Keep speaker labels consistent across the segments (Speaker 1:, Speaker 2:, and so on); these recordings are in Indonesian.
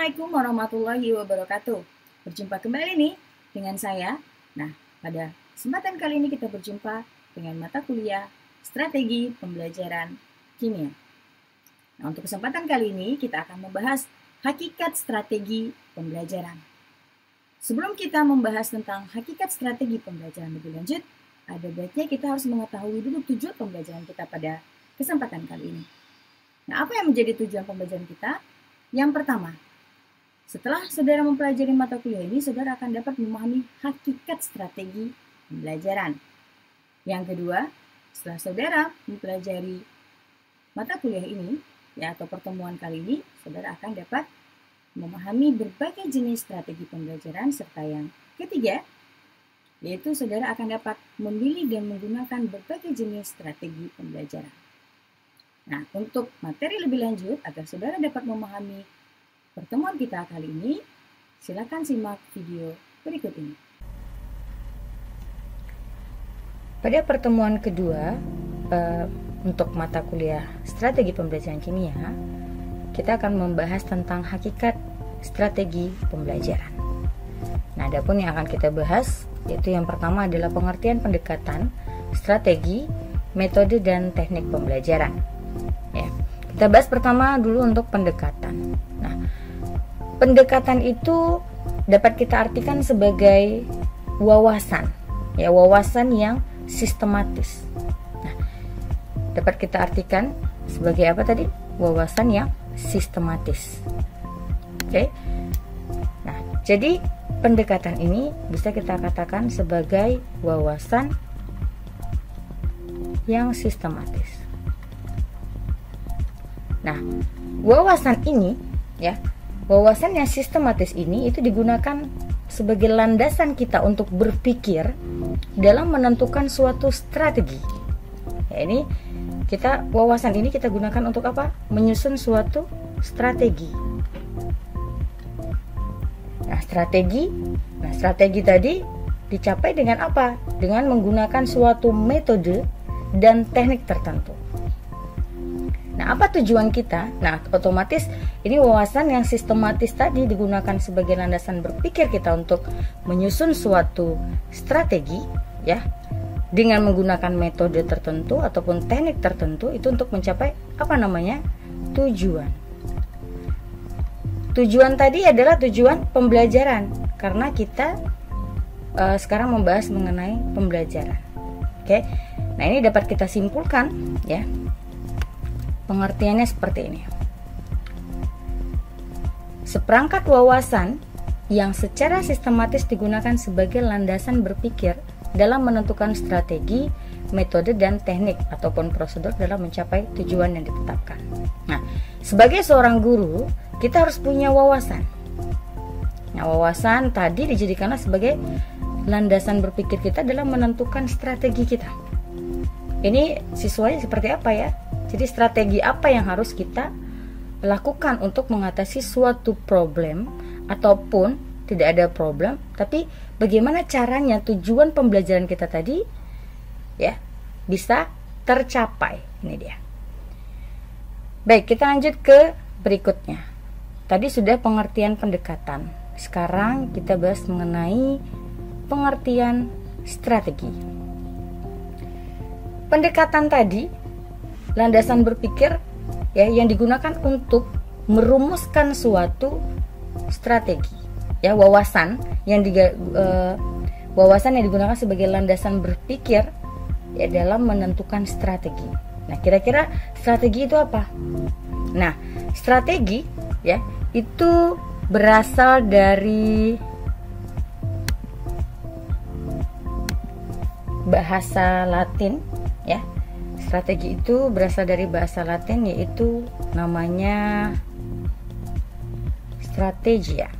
Speaker 1: Assalamualaikum warahmatullahi wabarakatuh. Berjumpa kembali nih dengan saya. Nah, pada kesempatan kali ini kita berjumpa dengan mata kuliah Strategi Pembelajaran Kimia. Nah, untuk kesempatan kali ini kita akan membahas hakikat strategi pembelajaran. Sebelum kita membahas tentang hakikat strategi pembelajaran lebih lanjut, ada baiknya kita harus mengetahui dulu tujuan pembelajaran kita pada kesempatan kali ini. Nah, apa yang menjadi tujuan pembelajaran kita? Yang pertama, setelah saudara mempelajari mata kuliah ini, saudara akan dapat memahami hakikat strategi pembelajaran. Yang kedua, setelah saudara mempelajari mata kuliah ini, atau pertemuan kali ini, saudara akan dapat memahami berbagai jenis strategi pembelajaran, serta yang ketiga, yaitu saudara akan dapat memilih dan menggunakan berbagai jenis strategi pembelajaran. Nah, untuk materi lebih lanjut, agar saudara dapat memahami pertemuan kita kali ini, silakan simak video berikut ini. Pada pertemuan kedua, untuk mata kuliah Strategi Pembelajaran Kimia, kita akan membahas tentang hakikat strategi pembelajaran. Nah, adapun yang akan kita bahas, yaitu yang pertama adalah pengertian pendekatan, strategi, metode, dan teknik pembelajaran. Ya, kita bahas pertama dulu untuk pendekatan. Nah, pendekatan itu dapat kita artikan sebagai wawasan, wawasan yang sistematis. Nah, dapat kita artikan sebagai apa tadi? Wawasan yang sistematis. Oke. Nah, jadi pendekatan ini bisa kita katakan sebagai wawasan yang sistematis. Nah, wawasan ini, wawasan yang sistematis ini itu digunakan sebagai landasan kita untuk berpikir dalam menentukan suatu strategi. Wawasan ini kita gunakan untuk apa? Menyusun suatu strategi. Nah, strategi tadi dicapai dengan apa? Dengan menggunakan suatu metode dan teknik tertentu. Nah, apa tujuan kita? Nah, otomatis ini wawasan yang sistematis tadi digunakan sebagai landasan berpikir kita untuk menyusun suatu strategi, dengan menggunakan metode tertentu ataupun teknik tertentu, itu untuk mencapai tujuan. Tujuan tadi adalah tujuan pembelajaran, karena kita sekarang membahas mengenai pembelajaran. Oke. Nah, ini dapat kita simpulkan, pengertiannya seperti ini. Seperangkat wawasan yang secara sistematis digunakan sebagai landasan berpikir dalam menentukan strategi, metode, dan teknik ataupun prosedur dalam mencapai tujuan yang ditetapkan. Nah, sebagai seorang guru, kita harus punya wawasan. Nah, wawasan tadi dijadikanlah sebagai landasan berpikir kita dalam menentukan strategi kita. Ini siswanya seperti apa ya? Jadi strategi apa yang harus kita lakukan untuk mengatasi suatu problem, ataupun tidak ada problem, tapi bagaimana caranya tujuan pembelajaran kita tadi bisa tercapai. Ini dia. Baik, kita lanjut ke berikutnya. Tadi sudah pengertian pendekatan. Sekarang kita bahas mengenai pengertian strategi. Pendekatan tadi landasan berpikir yang digunakan untuk merumuskan suatu strategi, wawasan yang digunakan sebagai landasan berpikir dalam menentukan strategi. Nah, kira-kira strategi itu apa? Nah, strategi itu berasal dari bahasa Latin, Strategi itu berasal dari bahasa Latin, yaitu namanya strategia.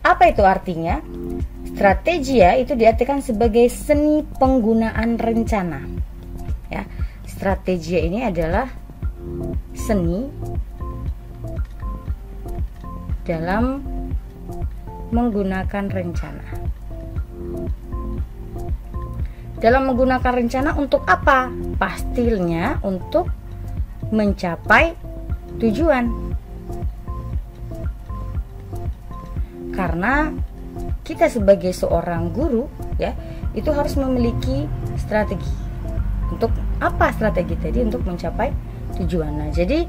Speaker 1: Apa itu artinya? Strategia itu diartikan sebagai seni penggunaan rencana. Strategia ini adalah seni dalam menggunakan rencana. Dalam menggunakan rencana untuk apa? Pastinya untuk mencapai tujuan. Karena kita sebagai seorang guru ya, itu harus memiliki strategi. Untuk apa strategi tadi? Untuk mencapai tujuan. Nah, jadi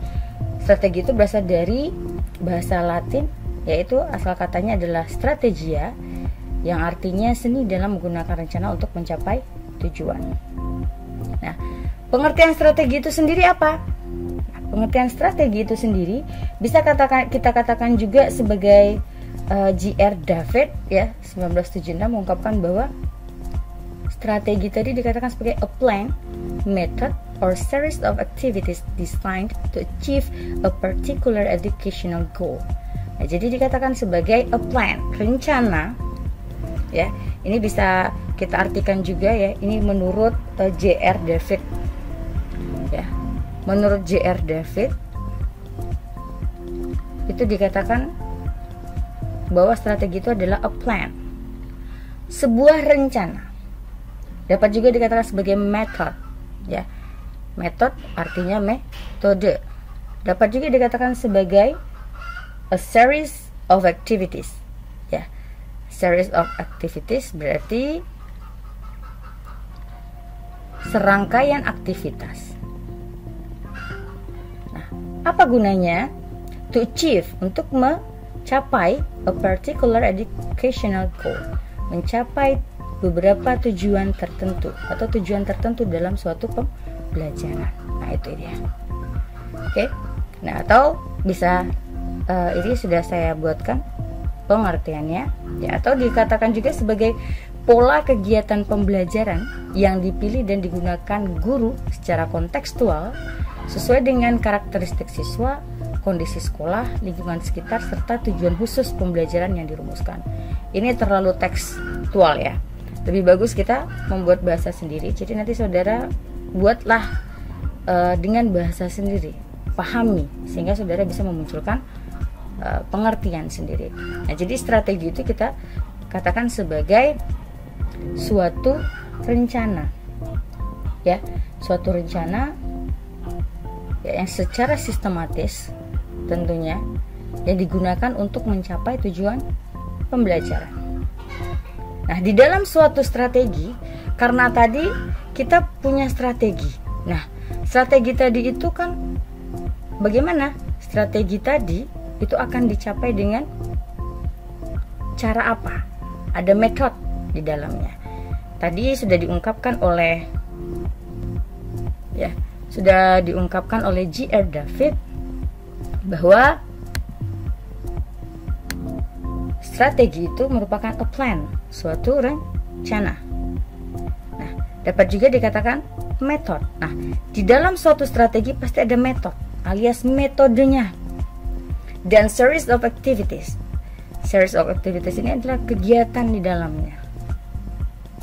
Speaker 1: strategi itu berasal dari bahasa Latin, yaitu asal katanya adalah strategia, yang artinya seni dalam menggunakan rencana untuk mencapai tujuan. Nah, pengertian strategi itu sendiri apa? Nah, pengertian strategi itu sendiri bisa kita katakan juga sebagai J.R. David ya 1976 mengungkapkan bahwa strategi tadi dikatakan sebagai a plan, method, or series of activities designed to achieve a particular educational goal. Nah, jadi dikatakan sebagai a plan, rencana. Ya, ini bisa kita artikan juga ya. Ini menurut J.R. David. Ya, menurut J.R. David itu dikatakan bahwa strategi itu adalah a plan, sebuah rencana. Dapat juga dikatakan sebagai method. Ya, method artinya metode. Dapat juga dikatakan sebagai a series of activities. Ya, series of activities berarti serangkaian aktivitas. Nah, apa gunanya? To achieve, untuk mencapai a particular educational goal, mencapai beberapa tujuan tertentu atau tujuan tertentu dalam suatu pembelajaran. Nah, itu dia. Oke. Nah, atau bisa ini sudah saya buatkan pengertiannya ya, atau dikatakan juga sebagai pola kegiatan pembelajaran yang dipilih dan digunakan guru secara kontekstual sesuai dengan karakteristik siswa, kondisi sekolah, lingkungan sekitar, serta tujuan khusus pembelajaran yang dirumuskan. Ini terlalu tekstual ya. Lebih bagus kita membuat bahasa sendiri. Jadi nanti saudara buatlah dengan bahasa sendiri, pahami, sehingga saudara bisa memunculkan pengertian sendiri. Nah, jadi strategi itu kita katakan sebagai suatu rencana, ya, suatu rencana ya, yang secara sistematis tentunya yang digunakan untuk mencapai tujuan pembelajaran. Nah, di dalam suatu strategi, karena tadi kita punya strategi. Nah, strategi tadi itu kan bagaimana? Strategi tadi itu akan dicapai dengan cara apa? Ada metode di dalamnya. Tadi sudah diungkapkan oleh J.R. David bahwa strategi itu merupakan a plan, suatu rencana. Nah, dapat juga dikatakan metode. Nah, di dalam suatu strategi pasti ada metode alias metodenya. Dan series of activities. Series of activities ini adalah kegiatan di dalamnya.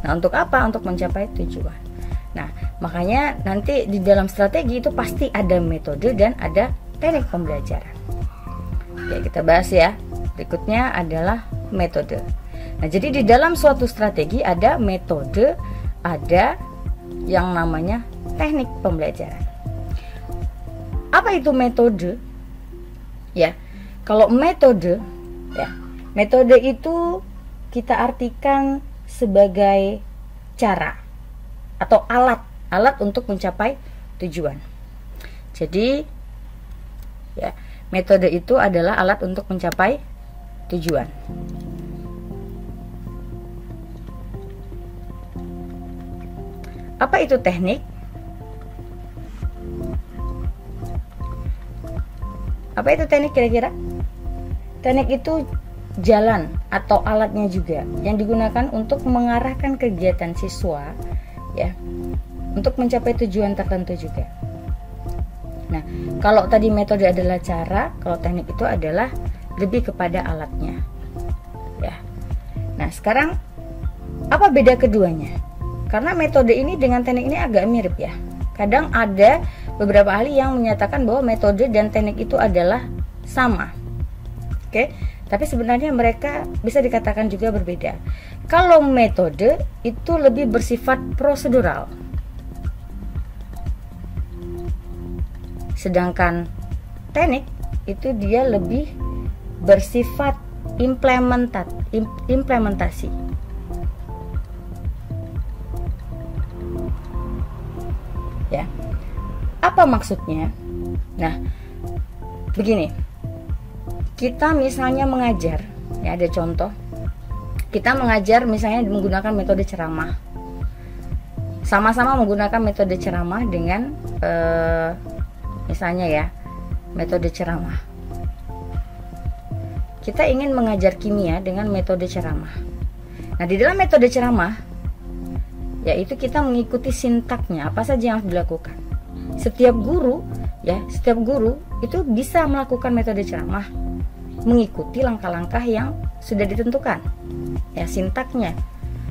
Speaker 1: Nah, untuk apa? Untuk mencapai tujuan. Nah, makanya nanti di dalam strategi itu pasti ada metode dan ada teknik pembelajaran. Oke, kita bahas ya. Berikutnya adalah metode. Nah, jadi di dalam suatu strategi ada metode, ada yang namanya teknik pembelajaran. Apa itu metode? Ya, kalau metode, ya, metode itu kita artikan sebagai cara atau alat untuk mencapai tujuan. Jadi, ya, metode itu adalah alat untuk mencapai tujuan. Apa itu teknik? Apa itu teknik kira-kira? Teknik itu jalan atau alatnya juga yang digunakan untuk mengarahkan kegiatan siswa ya untuk mencapai tujuan tertentu juga. Nah, kalau tadi metode adalah cara, kalau teknik itu adalah lebih kepada alatnya. Ya. Nah, sekarang apa beda keduanya? Karena metode ini dengan teknik ini agak mirip ya. Kadang ada beberapa ahli yang menyatakan bahwa metode dan teknik itu adalah sama. Oke, tapi sebenarnya mereka bisa dikatakan juga berbeda. Kalau metode itu lebih bersifat prosedural, sedangkan teknik itu dia lebih bersifat implementasi. Ya. Apa maksudnya? Nah, begini. Kita misalnya mengajar, ya ada contoh. Kita mengajar misalnya menggunakan metode ceramah. Sama-sama menggunakan metode ceramah dengan misalnya ya, metode ceramah. Kita ingin mengajar kimia dengan metode ceramah. Nah, di dalam metode ceramah, yaitu kita mengikuti sintaknya, apa saja yang harus dilakukan. Setiap guru itu bisa melakukan metode ceramah, mengikuti langkah-langkah yang sudah ditentukan, ya sintaknya.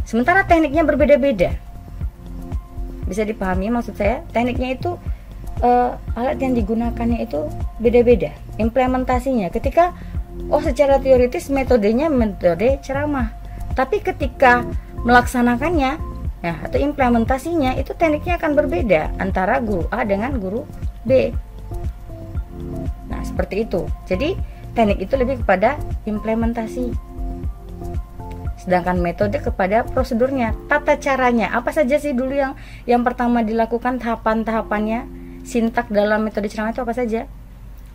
Speaker 1: Sementara tekniknya berbeda-beda. Bisa dipahami maksud saya? Tekniknya itu alat yang digunakannya itu beda-beda. Implementasinya ketika secara teoritis metodenya metode ceramah, tapi ketika melaksanakannya ya atau implementasinya itu tekniknya akan berbeda antara guru A dengan guru B. Nah, seperti itu. Jadi teknik itu lebih kepada implementasi, sedangkan metode kepada prosedurnya, tata caranya. Apa saja sih dulu yang pertama dilakukan, tahapan-tahapannya, sintak dalam metode ceramah itu apa saja.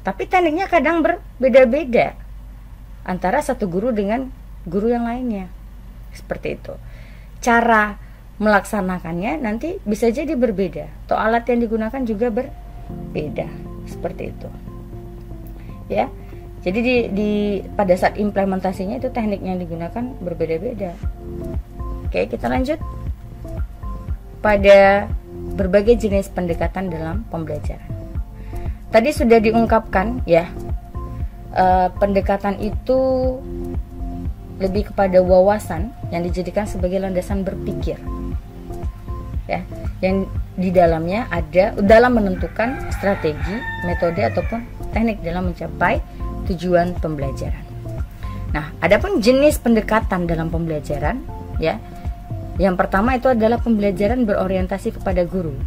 Speaker 1: Tapi tekniknya kadang berbeda-beda antara satu guru dengan guru yang lainnya. Seperti itu. Cara melaksanakannya nanti bisa jadi berbeda, atau alat yang digunakan juga berbeda. Seperti itu. Ya. Jadi pada saat implementasinya itu teknik yang digunakan berbeda-beda. Oke, kita lanjut pada berbagai jenis pendekatan dalam pembelajaran. Tadi sudah diungkapkan ya, pendekatan itu lebih kepada wawasan yang dijadikan sebagai landasan berpikir. Ya, yang di dalamnya ada dalam menentukan strategi, metode ataupun teknik dalam mencapai tujuan pembelajaran. Nah, adapun jenis pendekatan dalam pembelajaran, ya, yang pertama itu adalah pembelajaran berorientasi kepada guru,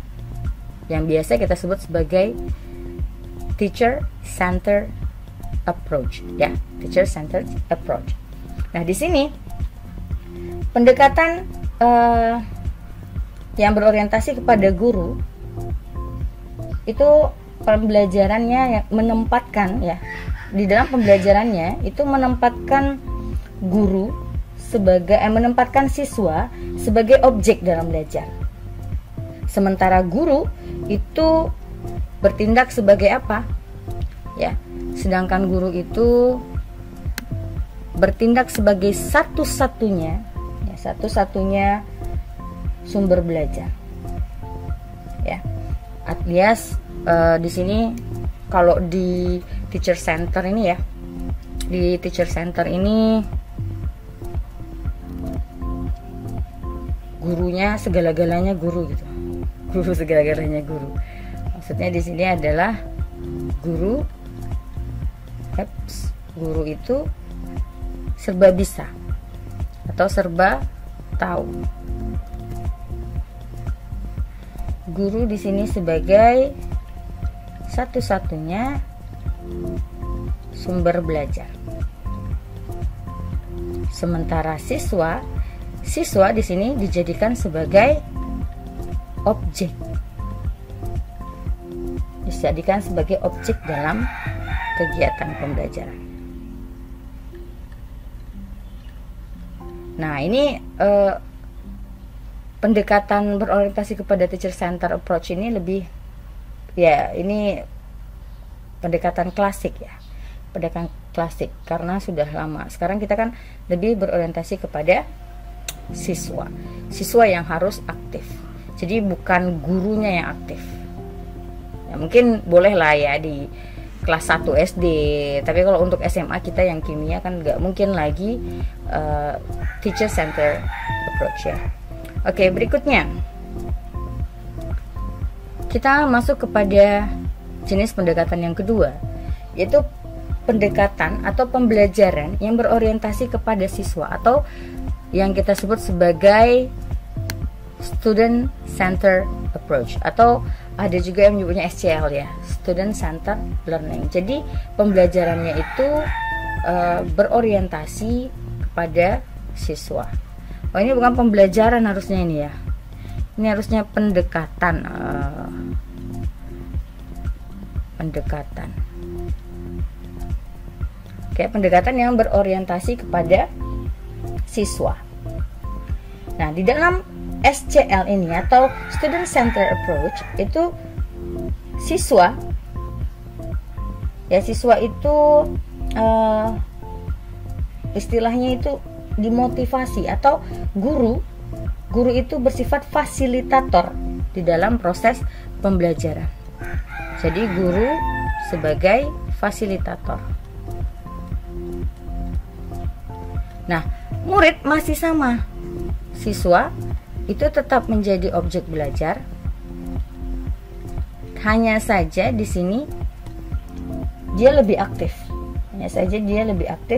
Speaker 1: yang biasa kita sebut sebagai teacher centered approach, ya, teacher centered approach. Nah, di sini pendekatan yang berorientasi kepada guru itu pembelajarannya yang menempatkan ya. Di dalam pembelajarannya itu menempatkan guru sebagai menempatkan siswa sebagai objek dalam belajar. Sementara guru itu bertindak sebagai apa? Ya, sedangkan guru itu bertindak sebagai satu-satunya sumber belajar. Ya. Alias di sini kalau di teacher center ini ya, di teacher center ini gurunya segala-galanya guru gitu, guru segala-galanya guru. Maksudnya di sini adalah guru itu serba bisa atau serba tahu. Guru di sini sebagai satu-satunya sumber belajar. Sementara siswa di sini dijadikan sebagai objek. Dijadikan sebagai objek dalam kegiatan pembelajaran. Nah, ini pendekatan berorientasi kepada teacher center approach ini lebih ya, ini pendekatan klasik ya, pendekatan klasik karena sudah lama. Sekarang kita kan lebih berorientasi kepada siswa yang harus aktif. Jadi bukan gurunya yang aktif. Ya, mungkin boleh lah ya di kelas 1 SD, tapi kalau untuk SMA kita yang kimia kan nggak mungkin lagi teacher center approach ya. Oke, berikutnya kita masuk kepada jenis pendekatan yang kedua, yaitu pendekatan atau pembelajaran yang berorientasi kepada siswa atau yang kita sebut sebagai student center approach atau ada juga yang menyebutnya SCL ya, Student Centered Learning. Jadi pembelajarannya itu berorientasi kepada siswa. Oh, ini bukan pembelajaran harusnya ini ya. Ini harusnya pendekatan. Oke, pendekatan yang berorientasi kepada siswa. Nah, di dalam SCL ini atau Student Centered Approach itu siswa itu istilahnya itu dimotivasi, atau guru itu bersifat fasilitator di dalam proses pembelajaran. Jadi guru sebagai fasilitator. Nah, murid masih sama. Siswa itu tetap menjadi objek belajar. Hanya saja di sini dia lebih aktif.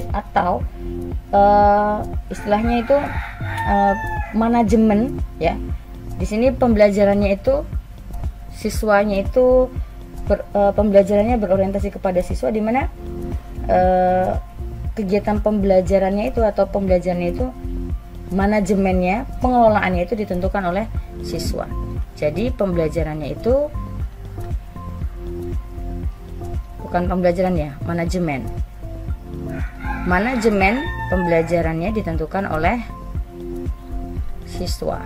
Speaker 1: Atau istilahnya itu manajemen ya. Di sini pembelajarannya itu siswanya itu pembelajarannya berorientasi kepada siswa, di mana kegiatan pembelajarannya itu atau pembelajarannya itu manajemennya, pengelolaannya itu ditentukan oleh siswa. Jadi pembelajarannya itu bukan pembelajarannya, manajemen pembelajarannya ditentukan oleh siswa.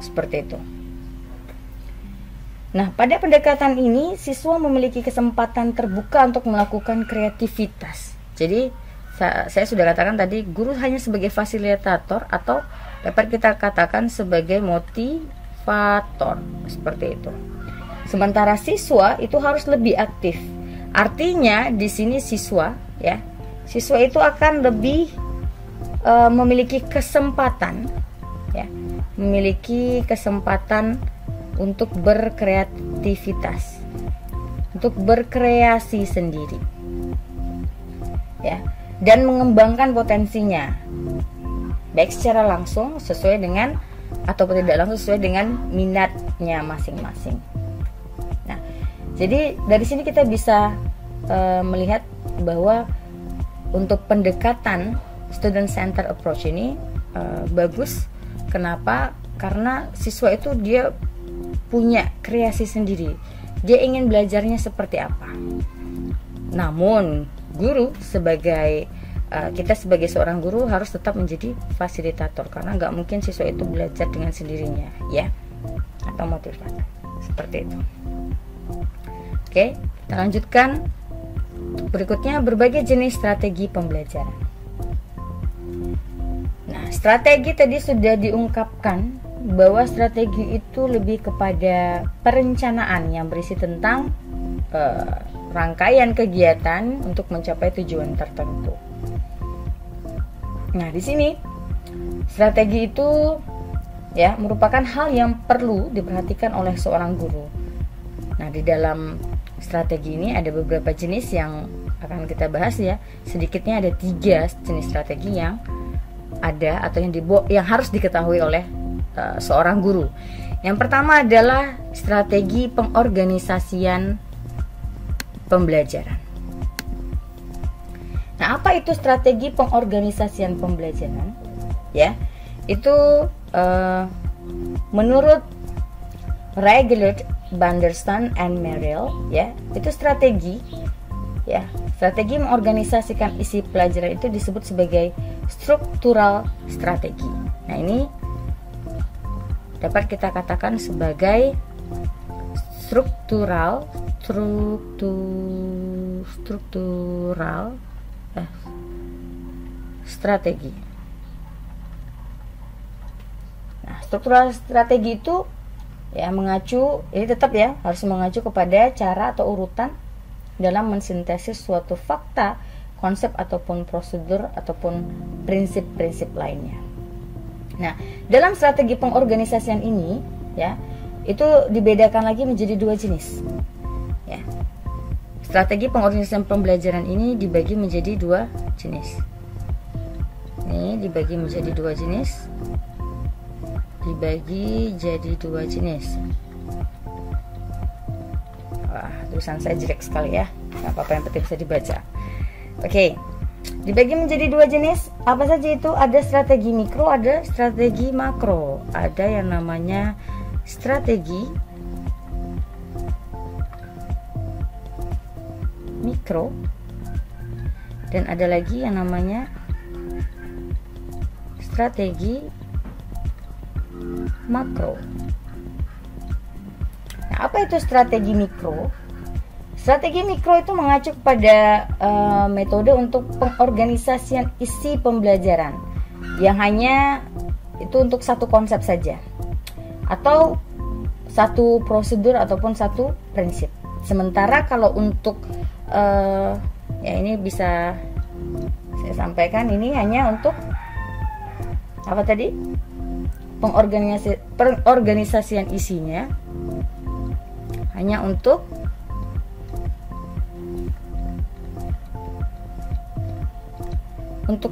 Speaker 1: Seperti itu. Nah, pada pendekatan ini siswa memiliki kesempatan terbuka untuk melakukan kreativitas. Jadi saya sudah katakan tadi, guru hanya sebagai fasilitator atau dapat kita katakan sebagai motivator, seperti itu. Sementara siswa itu harus lebih aktif. Artinya di sini siswa itu akan lebih memiliki kesempatan untuk berkreativitas, untuk berkreasi sendiri ya, dan mengembangkan potensinya, baik secara langsung sesuai dengan ataupun tidak langsung sesuai dengan minatnya masing-masing. Nah, jadi dari sini kita bisa melihat bahwa untuk pendekatan student centered approach ini bagus. Kenapa? Karena siswa itu dia punya kreasi sendiri. Dia ingin belajarnya seperti apa. Namun guru kita sebagai seorang guru harus tetap menjadi fasilitator, karena nggak mungkin siswa itu belajar dengan sendirinya ya, atau motivator seperti itu. Oke, kita lanjutkan. Berikutnya, berbagai jenis strategi pembelajaran. Nah, strategi tadi sudah diungkapkan bahwa strategi itu lebih kepada perencanaan yang berisi tentang rangkaian kegiatan untuk mencapai tujuan tertentu. Nah, di sini strategi itu ya merupakan hal yang perlu diperhatikan oleh seorang guru. Nah, di dalam strategi ini ada beberapa jenis yang akan kita bahas ya. Sedikitnya ada 3 jenis strategi yang ada atau yang harus diketahui oleh seorang guru. Yang pertama adalah strategi pengorganisasian pembelajaran. Nah, apa itu strategi pengorganisasian pembelajaran? Ya, itu menurut Regulate, Banderston, and Merrill, ya, itu strategi mengorganisasikan isi pelajaran itu disebut sebagai struktural strategi. Nah, ini dapat kita katakan sebagai struktural strategi. Nah, struktural strategi itu ya harus mengacu kepada cara atau urutan dalam mensintesis suatu fakta, konsep ataupun prosedur ataupun prinsip-prinsip lainnya. Nah, dalam strategi pengorganisasian ini ya, itu dibedakan lagi menjadi 2 jenis. Ya. Strategi pengorganisasian pembelajaran ini dibagi menjadi 2 jenis. Ini dibagi menjadi dua jenis. Dibagi jadi dua jenis. Wah, tulisan saya jelek sekali ya. Nggak apa-apa, yang penting bisa dibaca. Oke. Dibagi menjadi dua jenis. Apa saja itu? Ada strategi mikro, ada strategi makro. Ada yang namanya strategi mikro, dan ada lagi yang namanya strategi makro. Nah, apa itu strategi mikro? Strategi mikro itu mengacu pada metode untuk pengorganisasian isi pembelajaran yang hanya itu untuk satu konsep saja, atau satu prosedur ataupun satu prinsip. Sementara kalau untuk ya ini bisa saya sampaikan, ini hanya untuk apa tadi, pengorganisasian isinya hanya untuk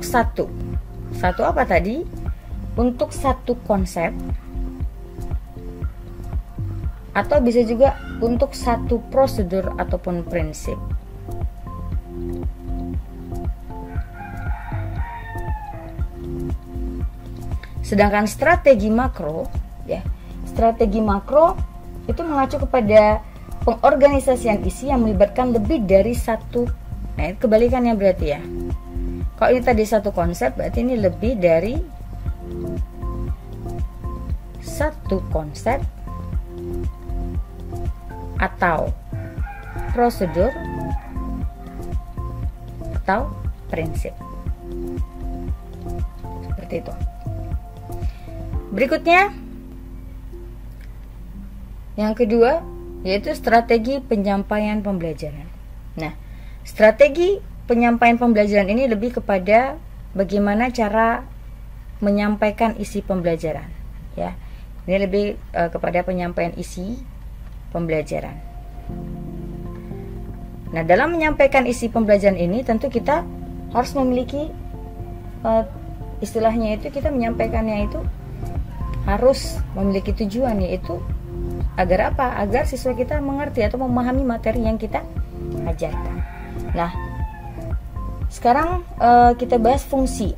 Speaker 1: satu apa tadi, untuk satu konsep, atau bisa juga untuk satu prosedur ataupun prinsip. Sedangkan strategi makro, ya, strategi makro itu mengacu kepada pengorganisasian isi yang melibatkan lebih dari satu. Nah, kebalikannya berarti ya. Kalau ini tadi satu konsep, berarti ini lebih dari satu konsep atau prosedur atau prinsip. Seperti itu. Berikutnya, yang kedua, yaitu strategi penyampaian pembelajaran. Nah, strategi penyampaian pembelajaran ini lebih kepada bagaimana cara menyampaikan isi pembelajaran, ya. Ini lebih kepada penyampaian isi pembelajaran. Nah, dalam menyampaikan isi pembelajaran ini tentu kita harus memiliki istilahnya itu, kita menyampaikannya itu harus memiliki tujuan, yaitu agar apa? Agar siswa kita mengerti atau memahami materi yang kita ajarkan. Nah, sekarang kita bahas fungsi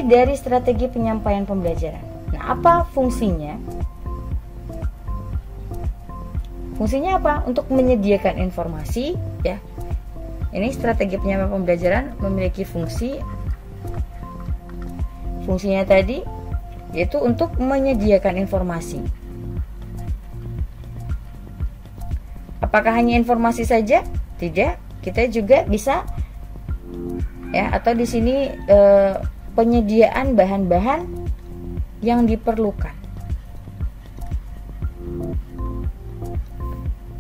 Speaker 1: dari strategi penyampaian pembelajaran. Nah, apa fungsinya? Fungsinya apa? Untuk menyediakan informasi, ya. Ini strategi penyampaian pembelajaran memiliki fungsi. Fungsinya tadi yaitu untuk menyediakan informasi. Apakah hanya informasi saja? Tidak, kita juga bisa, ya, atau di sini penyediaan bahan-bahan yang diperlukan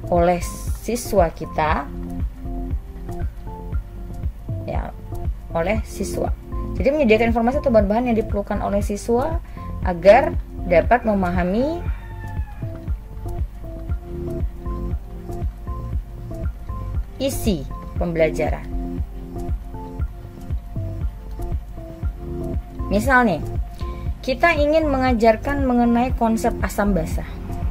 Speaker 1: oleh siswa kita, ya, oleh siswa. Jadi menyediakan informasi atau bahan-bahan yang diperlukan oleh siswa agar dapat memahami isi pembelajaran. Misalnya, kita ingin mengajarkan mengenai konsep asam basa.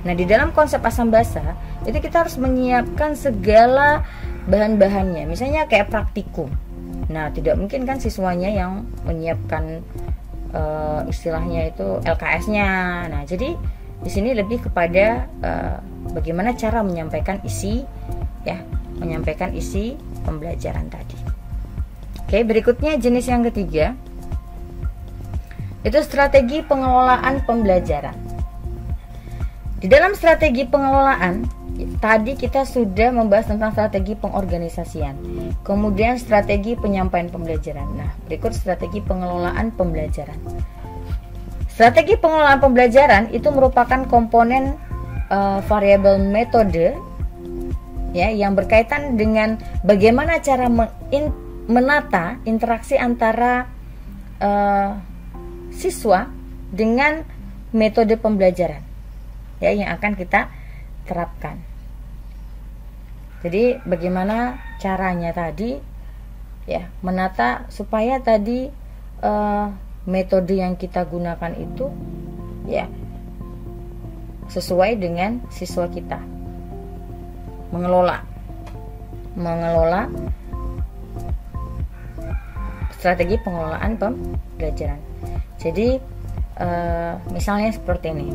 Speaker 1: Nah, di dalam konsep asam basa itu kita harus menyiapkan segala bahan-bahannya. Misalnya kayak praktikum. Nah, tidak mungkin kan siswanya yang menyiapkan istilahnya itu LKS-nya. Nah, jadi di sini lebih kepada bagaimana cara menyampaikan isi, ya, menyampaikan isi pembelajaran tadi. Oke, berikutnya jenis yang ketiga itu strategi pengelolaan pembelajaran. Di dalam strategi pengelolaan tadi kita sudah membahas tentang strategi pengorganisasian, kemudian strategi penyampaian pembelajaran. Nah, berikut strategi pengelolaan pembelajaran. Strategi pengelolaan pembelajaran itu merupakan komponen variabel metode, ya, yang berkaitan dengan bagaimana cara menata interaksi antara siswa dengan metode pembelajaran, ya, yang akan kita terapkan. Jadi bagaimana caranya tadi, ya, menata supaya tadi metode yang kita gunakan itu ya sesuai dengan siswa kita. Mengelola strategi pengelolaan pembelajaran. Jadi misalnya seperti ini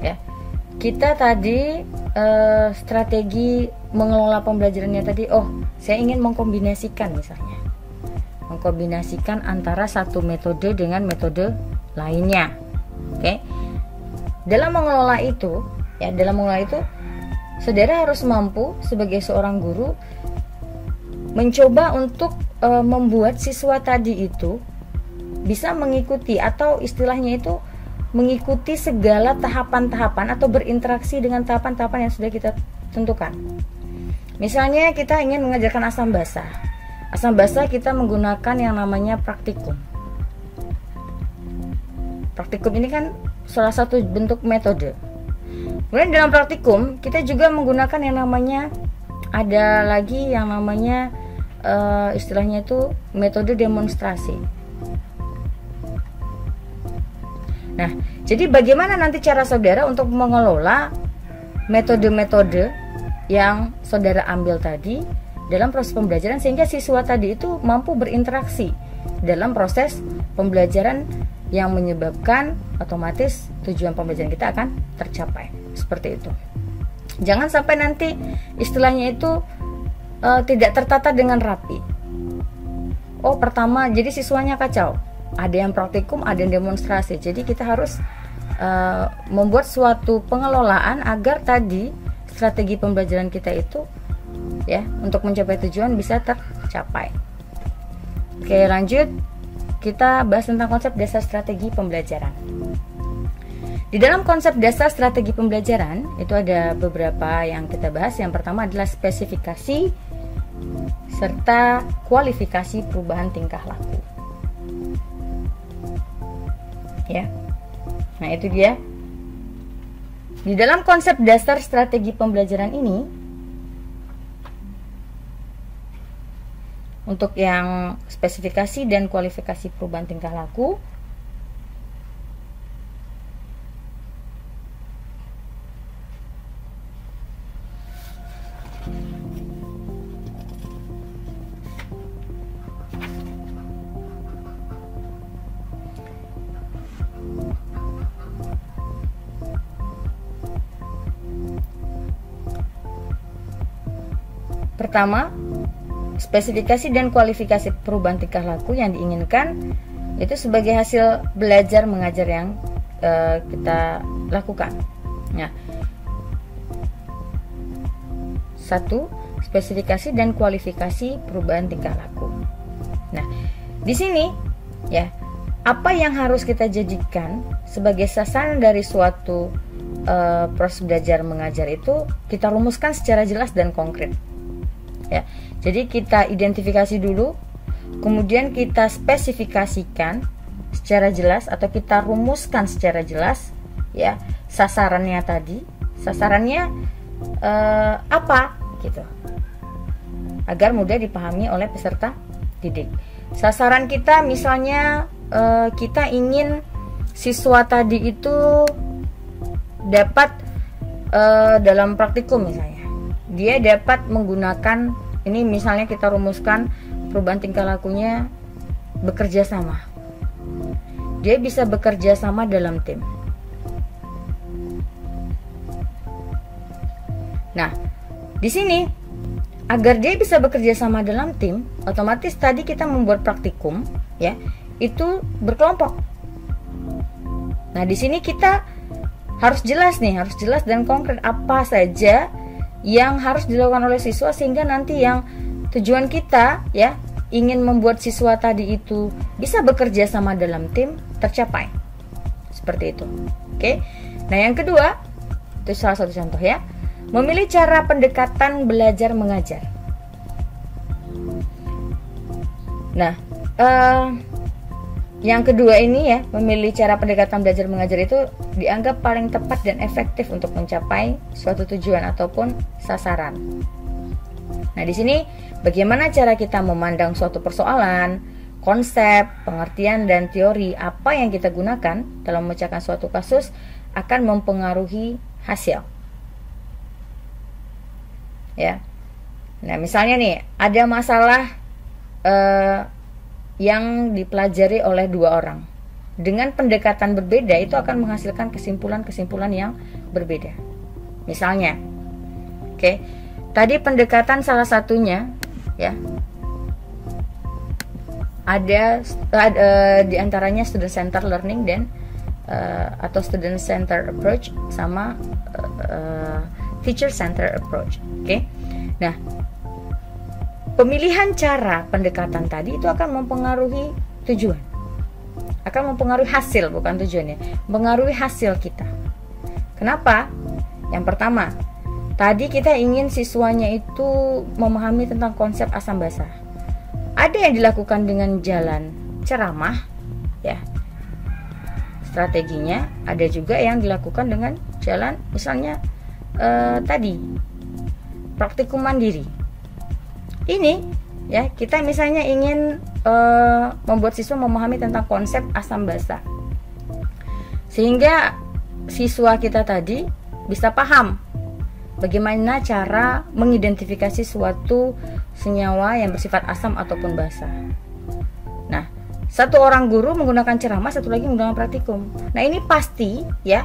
Speaker 1: ya, kita tadi strategi mengelola pembelajarannya tadi, saya ingin mengkombinasikan, misalnya mengkombinasikan antara satu metode dengan metode lainnya. Oke. Dalam mengelola itu saudara harus mampu sebagai seorang guru mencoba untuk membuat siswa tadi itu bisa mengikuti, atau istilahnya itu mengikuti segala tahapan-tahapan atau berinteraksi dengan tahapan-tahapan yang sudah kita tentukan. Misalnya kita ingin mengajarkan asam basah. Asam basah kita menggunakan yang namanya praktikum. Praktikum ini kan salah satu bentuk metode. Kemudian dalam praktikum kita juga menggunakan yang namanya, ada lagi yang namanya istilahnya itu metode demonstrasi. Nah, jadi bagaimana nanti cara saudara untuk mengelola metode-metode yang saudara ambil tadi dalam proses pembelajaran sehingga siswa tadi itu mampu berinteraksi dalam proses pembelajaran yang menyebabkan otomatis tujuan pembelajaran kita akan tercapai. Seperti itu. Jangan sampai nanti istilahnya itu tidak tertata dengan rapi. Pertama jadi siswanya kacau. Ada yang praktikum, ada yang demonstrasi. Jadi kita harus membuat suatu pengelolaan agar tadi strategi pembelajaran kita itu ya untuk mencapai tujuan bisa tercapai. Oke, lanjut. Kita bahas tentang konsep dasar strategi pembelajaran. Di dalam konsep dasar strategi pembelajaran itu ada beberapa yang kita bahas. Yang pertama adalah spesifikasi serta kualifikasi perubahan tingkah laku. Ya. Nah, itu dia. Di dalam konsep dasar strategi pembelajaran ini, untuk yang spesifikasi dan kualifikasi perubahan tingkah laku, pertama, spesifikasi dan kualifikasi perubahan tingkah laku yang diinginkan itu sebagai hasil belajar mengajar yang kita lakukan. Nah, satu, spesifikasi dan kualifikasi perubahan tingkah laku. Nah, di sini ya, apa yang harus kita jadikan sebagai sasaran dari suatu proses belajar mengajar itu kita rumuskan secara jelas dan konkret. Ya, jadi kita identifikasi dulu, kemudian kita spesifikasikan secara jelas atau kita rumuskan secara jelas ya sasarannya tadi, sasarannya apa gitu, agar mudah dipahami oleh peserta didik. Sasaran kita misalnya kita ingin siswa tadi itu dapat dalam praktikum misalnya, dia dapat menggunakan ini, misalnya kita rumuskan perubahan tingkah lakunya bekerja sama. Dia bisa bekerja sama dalam tim. Nah, di sini agar dia bisa bekerja sama dalam tim, otomatis tadi kita membuat praktikum ya, itu berkelompok. Nah, di sini kita harus jelas nih, harus jelas dan konkret apa saja yang harus dilakukan oleh siswa sehingga nanti yang tujuan kita ya ingin membuat siswa tadi itu bisa bekerja sama dalam tim tercapai. Seperti itu. Oke. Nah, yang kedua, itu salah satu contoh ya. Memilih cara pendekatan belajar mengajar. Nah, yang kedua ini ya, memilih cara pendekatan belajar mengajar itu dianggap paling tepat dan efektif untuk mencapai suatu tujuan ataupun sasaran. Nah, di sini bagaimana cara kita memandang suatu persoalan, konsep, pengertian, dan teori apa yang kita gunakan dalam memecahkan suatu kasus akan mempengaruhi hasil. Ya. Nah, misalnya nih, ada masalah yang dipelajari oleh dua orang. Dengan pendekatan berbeda itu akan menghasilkan kesimpulan-kesimpulan yang berbeda. Misalnya, tadi pendekatan salah satunya, ya, ada diantaranya student center learning dan atau student center approach sama teacher center approach. Nah, pemilihan cara pendekatan tadi itu akan mempengaruhi tujuan, akan mempengaruhi hasil, bukan tujuannya, mempengaruhi hasil kita. Kenapa? Yang pertama, tadi kita ingin siswanya itu memahami tentang konsep asam basa. Ada yang dilakukan dengan jalan ceramah, ya, strateginya. Ada juga yang dilakukan dengan jalan, misalnya tadi praktikum mandiri. Ini, ya, kita misalnya ingin membuat siswa memahami tentang konsep asam basa, sehingga siswa kita tadi bisa paham bagaimana cara mengidentifikasi suatu senyawa yang bersifat asam ataupun basa. Nah, satu orang guru menggunakan ceramah, satu lagi menggunakan praktikum. Nah, ini pasti, ya,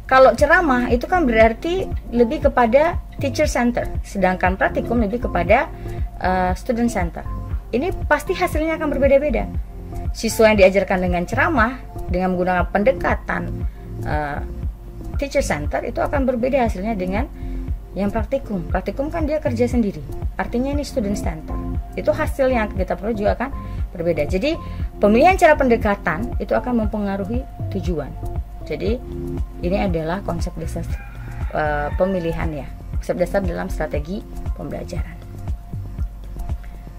Speaker 1: kalau ceramah itu kan berarti lebih kepada teacher center, sedangkan praktikum lebih kepada student center. Ini pasti hasilnya akan berbeda-beda. Siswa yang diajarkan dengan ceramah dengan menggunakan pendekatan teacher center itu akan berbeda hasilnya dengan yang praktikum. Praktikum kan dia kerja sendiri, artinya ini student center. Itu hasil yang kita perlu juga akan berbeda. Jadi pemilihan cara pendekatan itu akan mempengaruhi tujuan. Jadi ini adalah konsep dasar pemilihan, ya, konsep dasar dalam strategi pembelajaran.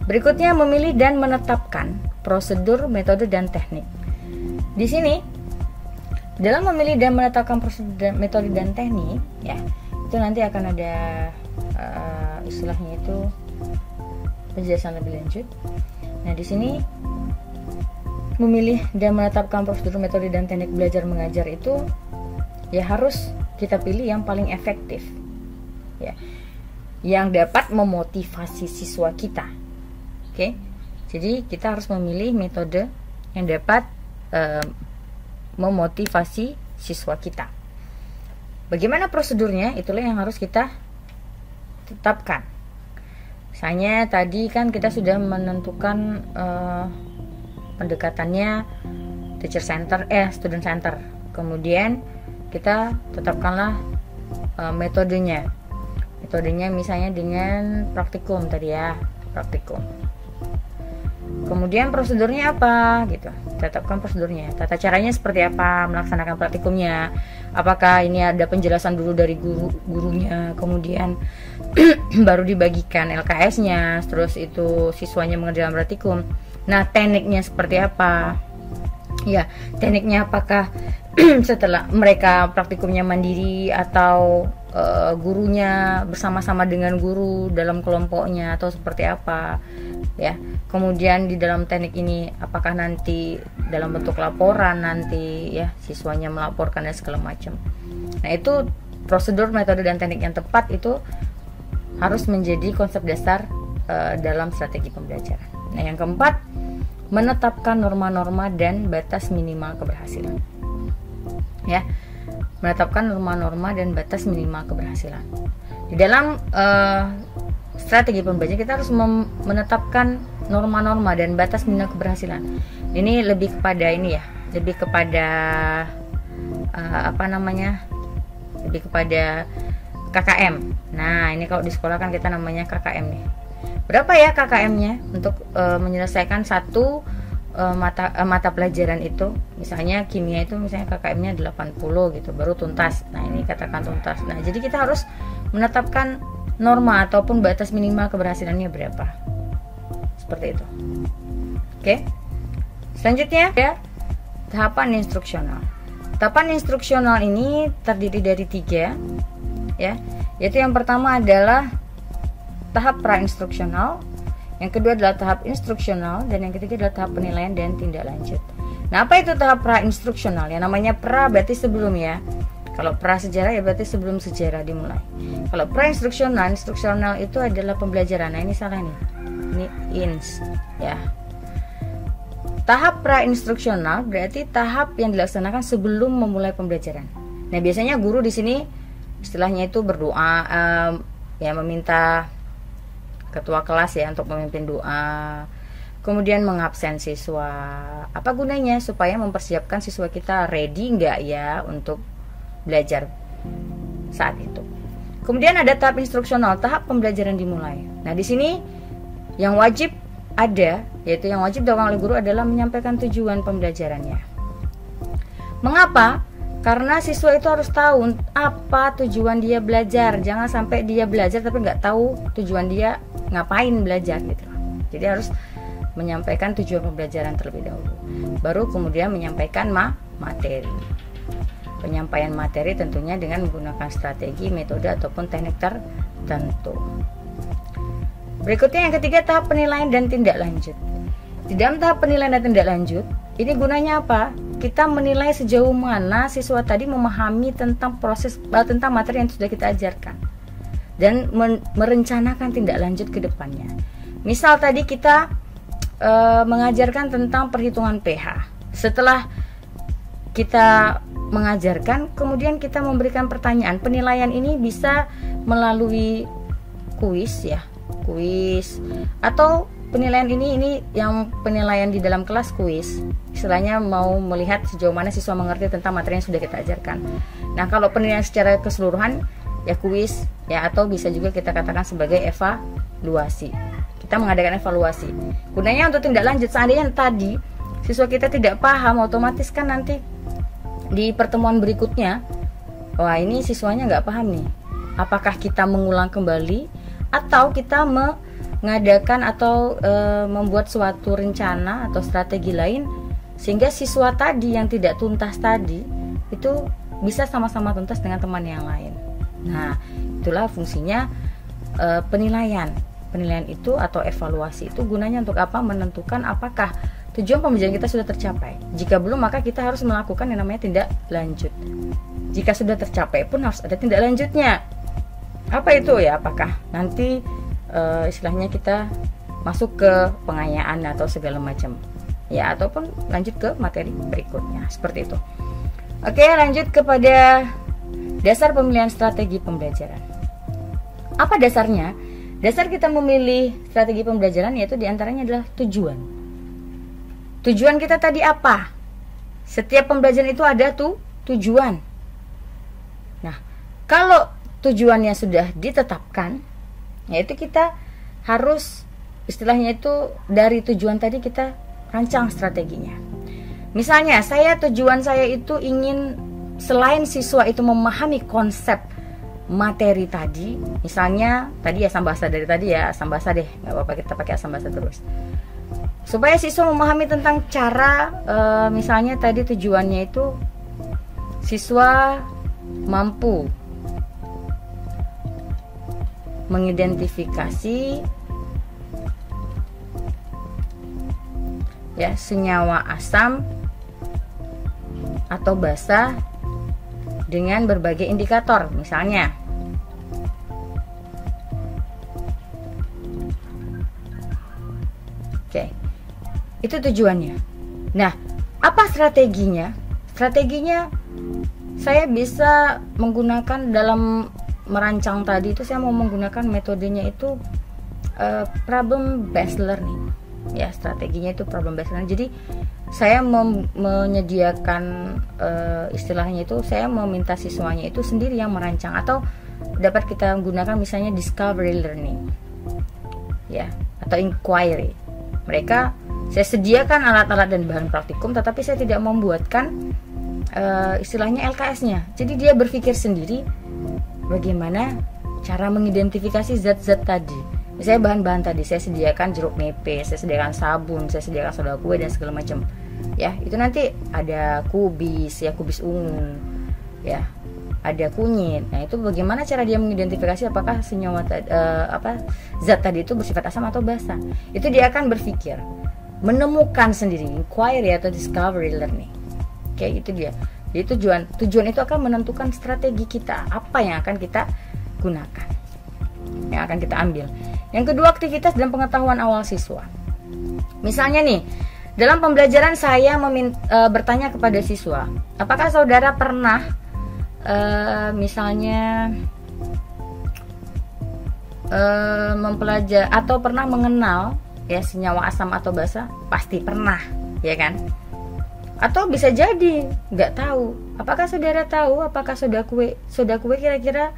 Speaker 1: Berikutnya, memilih dan menetapkan prosedur, metode, dan teknik. Di sini dalam memilih dan menetapkan prosedur, metode, dan teknik, ya, itu nanti akan ada istilahnya itu penjelasan lebih lanjut. Nah, di sini memilih dan menetapkan prosedur, metode, dan teknik belajar mengajar itu, ya, harus kita pilih yang paling efektif, ya, yang dapat memotivasi siswa kita. Jadi kita harus memilih metode yang dapat memotivasi siswa kita. Bagaimana prosedurnya? Itulah yang harus kita tetapkan. Misalnya tadi kan kita sudah menentukan pendekatannya teacher center, student center. Kemudian kita tetapkanlah metodenya. Metodenya misalnya dengan praktikum tadi, ya, praktikum. Kemudian prosedurnya apa gitu, tetapkan prosedurnya, tata caranya seperti apa melaksanakan praktikumnya, apakah ini ada penjelasan dulu dari gurunya, kemudian baru dibagikan LKS-nya, terus itu siswanya mengerjakan praktikum. Nah, tekniknya seperti apa, ya, tekniknya apakah setelah mereka praktikumnya mandiri atau gurunya bersama-sama dengan guru dalam kelompoknya atau seperti apa, ya. Kemudian di dalam teknik ini apakah nanti dalam bentuk laporan nanti, ya, siswanya melaporkan dan segala macam. Nah, itu prosedur, metode, dan teknik yang tepat itu harus menjadi konsep dasar dalam strategi pembelajaran. Nah, yang keempat, menetapkan norma-norma dan batas minimal keberhasilan, ya, menetapkan norma-norma dan batas minimal keberhasilan. Di dalam strategi pembelajaran kita harus menetapkan norma-norma dan batas minimal keberhasilan. Ini lebih kepada ini, ya, lebih kepada lebih kepada KKM. Nah, ini kalau di sekolah kan kita namanya KKM nih. Berapa ya KKM-nya untuk menyelesaikan satu mata pelajaran itu? Misalnya kimia itu misalnya KKM-nya 80 gitu, baru tuntas. Nah, ini katakan tuntas. Nah, jadi kita harus menetapkan norma ataupun batas minimal keberhasilannya berapa. Seperti itu. Oke. Selanjutnya, ya, tahapan instruksional. Tahapan instruksional ini terdiri dari 3, ya. Yaitu yang pertama adalah tahap pra-instruksional,
Speaker 2: yang kedua adalah tahap instruksional, dan yang ketiga adalah tahap penilaian dan tindak lanjut. Nah, apa itu tahap pra-instruksional? Yang namanya pra berarti sebelum ya. Kalau pra sejarah ya berarti sebelum sejarah dimulai. Kalau pra-instruksional, instruksional itu adalah pembelajaran. Nah, ini salah nih. Ini ins ya. Tahap pra-instruksional berarti tahap yang dilaksanakan sebelum memulai pembelajaran. Nah, biasanya guru di sini istilahnya itu berdoa, ya meminta ketua kelas ya untuk memimpin doa. Kemudian mengabsen siswa. Apa gunanya? Supaya mempersiapkan siswa kita ready nggak ya untuk belajar saat itu. Kemudian ada tahap instruksional, tahap pembelajaran dimulai. Nah, di sini yang wajib ada, yaitu yang wajib dilakukan oleh guru adalah menyampaikan tujuan pembelajarannya. Mengapa? Karena siswa itu harus tahu apa tujuan dia belajar. Jangan sampai dia belajar tapi nggak tahu tujuan dia ngapain belajar gitu. Jadi harus menyampaikan tujuan pembelajaran terlebih dahulu. Baru kemudian menyampaikan materi. Penyampaian materi tentunya dengan menggunakan strategi, metode ataupun teknik tertentu. Berikutnya yang ketiga, tahap penilaian dan tindak lanjut. Di dalam tahap penilaian dan tindak lanjut, ini gunanya apa? Kita menilai sejauh mana siswa tadi memahami tentang tentang materi yang sudah kita ajarkan dan merencanakan tindak lanjut ke depannya. Misal tadi kita mengajarkan tentang perhitungan pH. Setelah kita mengajarkan, kemudian kita memberikan pertanyaan. Penilaian ini bisa melalui kuis ya, kuis, atau penilaian ini yang penilaian di dalam kelas kuis. Istilahnya mau melihat sejauh mana siswa mengerti tentang materi yang sudah kita ajarkan. Nah, kalau penilaian secara keseluruhan ya kuis ya, atau bisa juga kita katakan sebagai evaluasi. Kita mengadakan evaluasi. Gunanya untuk tindak lanjut. Seandainya tadi siswa kita tidak paham, otomatis kan nanti di pertemuan berikutnya, wah ini siswanya nggak paham nih. Apakah kita mengulang kembali atau kita mengadakan atau membuat suatu rencana atau strategi lain sehingga siswa tadi yang tidak tuntas tadi itu bisa sama-sama tuntas dengan teman yang lain. Nah, itulah fungsinya penilaian. Penilaian itu atau evaluasi itu gunanya untuk apa? Menentukan apakah tujuan pembelajaran kita sudah tercapai. Jika belum, maka kita harus melakukan yang namanya tindak lanjut. Jika sudah tercapai pun harus ada tindak lanjutnya. Apa itu ya? Apakah nanti istilahnya kita masuk ke pengayaan atau segala macam ya, ataupun lanjut ke materi berikutnya, seperti itu. Oke, lanjut kepada dasar pemilihan strategi pembelajaran. Apa dasarnya? Dasar kita memilih strategi pembelajaran yaitu diantaranya adalah tujuan. Tujuan kita tadi apa? Setiap pembelajaran itu ada tujuan. Nah, kalau tujuannya sudah ditetapkan, yaitu kita harus istilahnya itu dari tujuan tadi kita rancang strateginya. Misalnya tujuan saya itu ingin selain siswa itu memahami konsep materi tadi, misalnya tadi asam basa dari tadi ya, asam basa deh, nggak apa-apa kita pakai asam basa terus. Supaya siswa memahami tentang cara, misalnya tadi tujuannya itu siswa mampu mengidentifikasi ya senyawa asam atau basa dengan berbagai indikator, misalnya. Oke, itu tujuannya. Nah, apa strateginya? Strateginya saya bisa menggunakan dalam merancang tadi itu, saya mau menggunakan metodenya itu problem based learning. Ya, strateginya itu problem based learning. Jadi saya menyediakan istilahnya itu, saya meminta siswanya itu sendiri yang merancang, atau dapat kita gunakan misalnya discovery learning ya, atau inquiry. Saya sediakan alat-alat dan bahan praktikum, tetapi saya tidak membuatkan istilahnya LKS-nya. Jadi dia berpikir sendiri bagaimana cara mengidentifikasi zat-zat tadi. Misalnya bahan-bahan tadi saya sediakan jeruk nipis, saya sediakan sabun, saya sediakan soda kue dan segala macam. Ya, itu nanti ada kubis ya, kubis ungu. Ya. ada kunyit. Nah, itu bagaimana cara dia mengidentifikasi apakah senyawa zat tadi itu bersifat asam atau basa. Itu dia akan berpikir, menemukan sendiri, inquiry atau discovery learning. Oke, itu dia. Jadi tujuan itu akan menentukan strategi kita, apa yang akan kita gunakan, yang akan kita ambil. Yang kedua, aktivitas dan pengetahuan awal siswa. Misalnya nih, dalam pembelajaran saya bertanya kepada siswa, apakah saudara pernah misalnya mempelajari atau pernah mengenal ya senyawa asam atau basa? Pasti pernah, ya kan? Atau bisa jadi nggak tahu. Apakah saudara tahu apakah soda kue kira-kira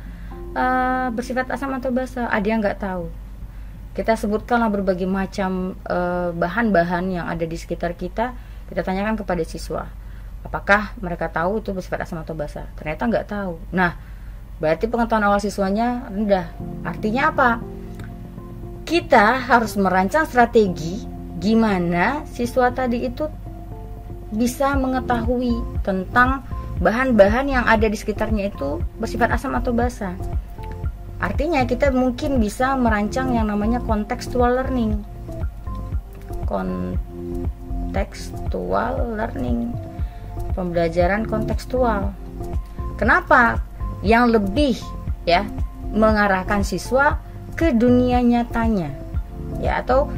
Speaker 2: bersifat asam atau basa? Ada yang nggak tahu. Kita sebutkanlah berbagai macam bahan-bahan yang ada di sekitar kita. Kita tanyakan kepada siswa, apakah mereka tahu itu bersifat asam atau basa? Ternyata nggak tahu. Nah, berarti pengetahuan awal siswanya rendah. Artinya apa? Kita harus merancang strategi gimana siswa tadi itu bisa mengetahui tentang bahan-bahan yang ada di sekitarnya itu bersifat asam atau basa. Artinya kita mungkin bisa merancang yang namanya contextual learning. Contextual learning, pembelajaran kontekstual. Kenapa? Yang lebih ya mengarahkan siswa ke dunia nyatanya, ya, atau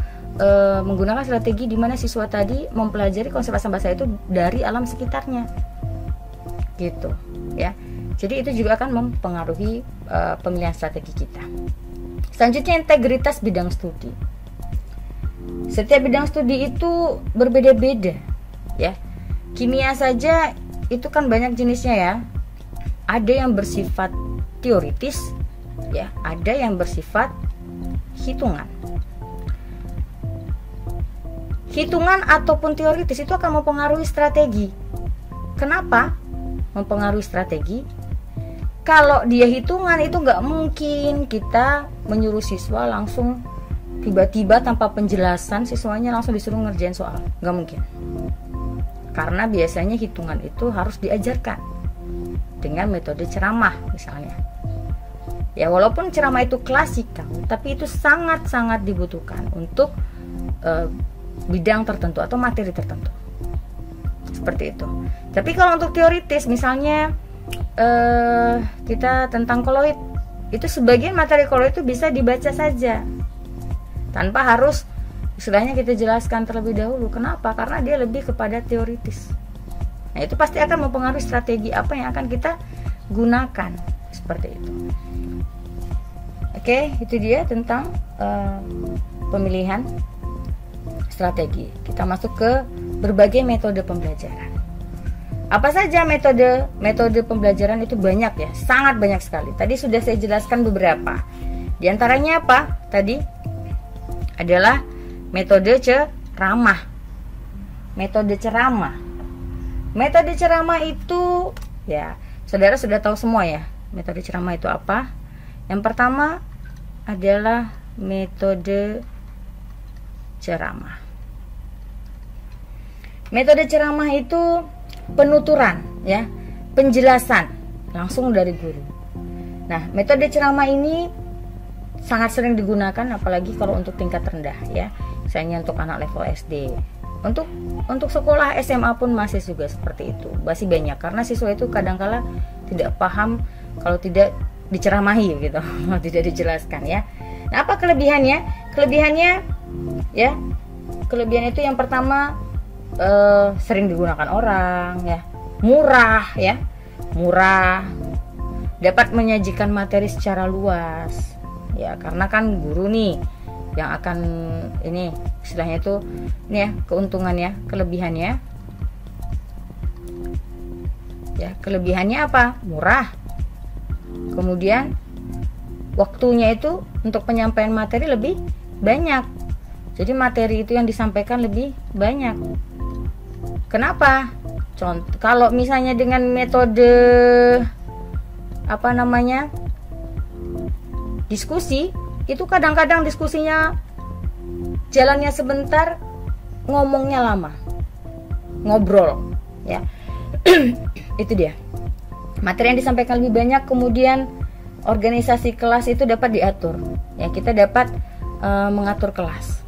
Speaker 2: menggunakan strategi di mana siswa tadi mempelajari konsep asam basa itu dari alam sekitarnya, gitu, ya. Jadi itu juga akan mempengaruhi pemilihan strategi kita. Selanjutnya, integritas bidang studi. Setiap bidang studi itu berbeda-beda, ya. Kimia saja itu kan banyak jenisnya ya. Ada yang bersifat teoritis, ya, ada yang bersifat hitungan. Hitungan ataupun teoritis itu akan mempengaruhi strategi. Kenapa mempengaruhi strategi? Kalau dia hitungan itu nggak mungkin kita menyuruh siswa langsung tiba-tiba tanpa penjelasan siswanya langsung disuruh ngerjain soal. Nggak mungkin. Karena biasanya hitungan itu harus diajarkan dengan metode ceramah misalnya. Ya, walaupun ceramah itu klasikal, tapi itu sangat-sangat dibutuhkan untuk bidang tertentu atau materi tertentu. Seperti itu. Tapi kalau untuk teoritis, misalnya kita tentang koloid, itu sebagian materi koloid itu bisa dibaca saja tanpa harus istilahnya kita jelaskan terlebih dahulu. Kenapa? Karena dia lebih kepada teoritis. Nah, itu pasti akan mempengaruhi strategi apa yang akan kita gunakan. Seperti itu. Oke, itu dia tentang pemilihan strategi. Kita masuk ke berbagai metode pembelajaran. Apa saja metode pembelajaran? Itu banyak ya, sangat banyak sekali. Tadi sudah saya jelaskan beberapa. Di antaranya apa? Tadi adalah metode ceramah. Metode ceramah. Metode ceramah itu ya, saudara sudah tahu semua ya. Metode ceramah itu apa? Yang pertama adalah metode ceramah. Metode ceramah itu penuturan ya, penjelasan langsung dari guru. Nah, metode ceramah ini sangat sering digunakan apalagi kalau untuk tingkat rendah ya. Misalnya untuk anak level SD. Untuk sekolah SMA pun masih juga seperti itu. Masih banyak karena siswa itu kadangkala tidak paham kalau tidak diceramahi gitu, tidak dijelaskan ya. Nah, apa kelebihannya? Kelebihan itu yang pertama sering digunakan orang ya, murah, dapat menyajikan materi secara luas ya, karena kan guru nih yang akan ini istilahnya itu ini ya, keuntungannya, kelebihannya ya, kelebihannya apa? Murah. Kemudian waktunya itu untuk penyampaian materi lebih banyak. Jadi materi itu yang disampaikan lebih banyak. Kenapa? Contoh, kalau misalnya dengan metode diskusi, itu kadang-kadang diskusinya jalannya sebentar, ngomongnya lama, ngobrol, ya. Itu dia. materi yang disampaikan lebih banyak, kemudian organisasi kelas itu dapat diatur. Ya, kita dapat mengatur kelas.